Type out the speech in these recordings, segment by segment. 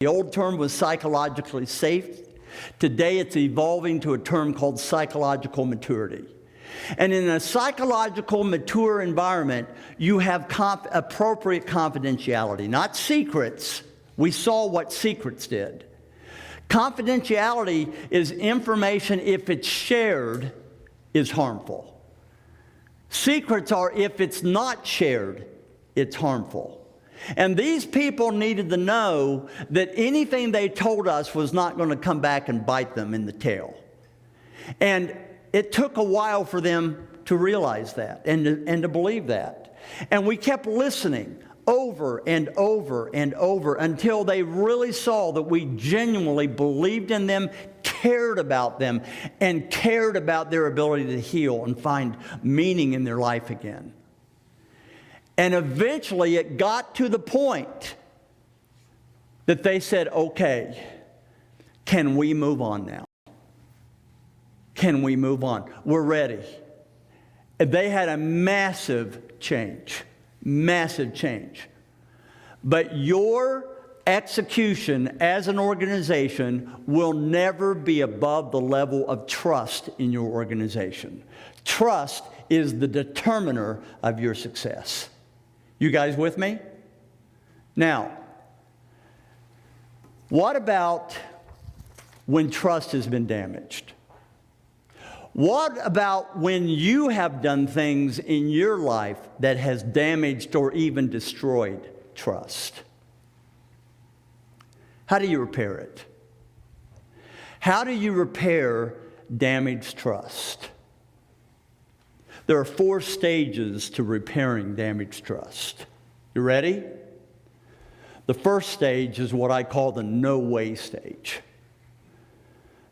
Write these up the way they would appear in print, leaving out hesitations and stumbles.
The old term was psychologically safe. Today it's evolving to a term called psychological maturity. And in a psychological mature environment, you have appropriate confidentiality, not secrets. We saw what secrets did. Confidentiality is information, if it's shared, is harmful. Secrets are, if it's not shared, it's harmful. And these people needed to know that anything they told us was not going to come back and bite them in the tail. And it took a while for them to realize that and to believe that. And we kept listening over and over and over until they really saw that we genuinely believed in them, cared about them, and cared about their ability to heal and find meaning in their life again. And eventually it got to the point that they said, okay, can we move on now? Can we move on? We're ready. And they had a massive change. Massive change. But your execution as an organization will never be above the level of trust in your organization. Trust is the determiner of your success. You guys with me? Now, what about when trust has been damaged? What about when you have done things in your life that has damaged or even destroyed trust? How do you repair it? How do you repair damaged trust? There are 4 stages to repairing damaged trust. You ready? The first stage is what I call the no way stage.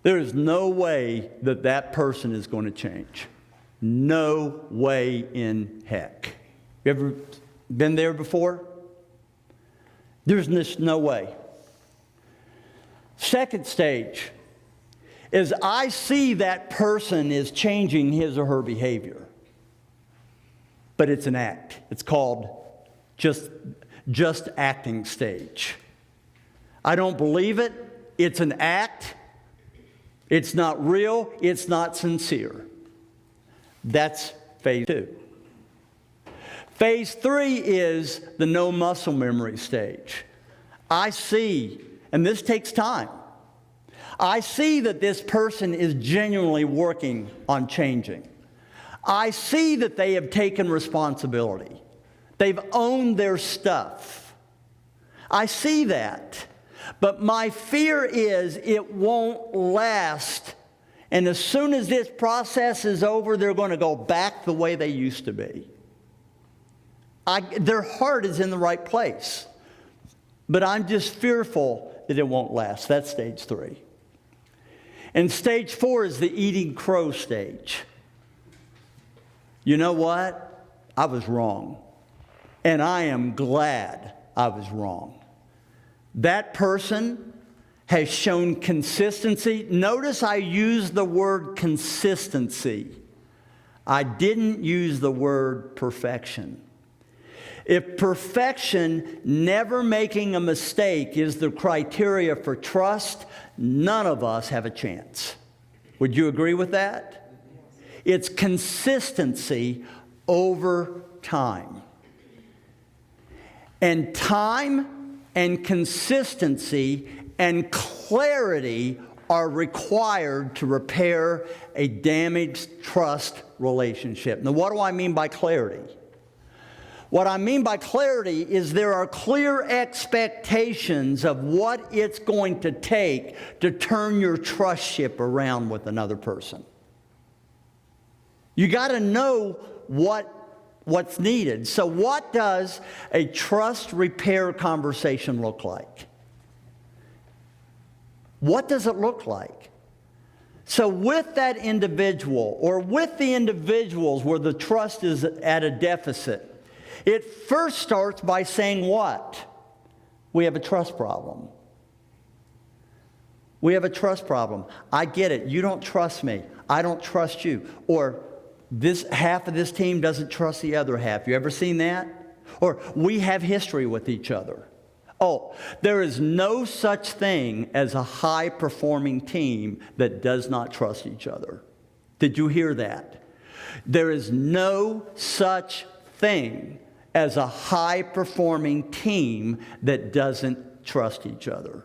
There is no way that that person is going to change. No way in heck. You ever been there before? There's just no way. Second stage is I see that person is changing his or her behavior. But it's an act. It's called just acting stage. I don't believe it. It's an act. It's not real. It's not sincere. That's phase 2. Phase 3 is the no muscle memory stage. I see, and this takes time, I see that this person is genuinely working on changing. I see that they have taken responsibility. They've owned their stuff. I see that. But my fear is it won't last. And as soon as this process is over, they're going to go back the way they used to be. Their heart is in the right place. But I'm just fearful that it won't last. That's stage 3. And stage 4 is the eating crow stage. You know what? I was wrong. And I am glad I was wrong. That person has shown consistency. Notice I used the word consistency. I didn't use the word perfection. If perfection, never making a mistake, is the criteria for trust, none of us have a chance. Would you agree with that? It's consistency over time. And time and consistency and clarity are required to repair a damaged trust relationship. Now, what do I mean by clarity? What I mean by clarity is there are clear expectations of what it's going to take to turn your trust ship around with another person. You got to know what's needed. So what does a trust repair conversation look like? What does it look like? So with that individual, or with the individuals where the trust is at a deficit, it first starts by saying what? We have a trust problem. We have a trust problem. I get it. You don't trust me. I don't trust you. Or this half of this team doesn't trust the other half. You ever seen that? Or we have history with each other. Oh, there is no such thing as a high-performing team that does not trust each other. Did you hear that? There is no such thing as a high-performing team that doesn't trust each other.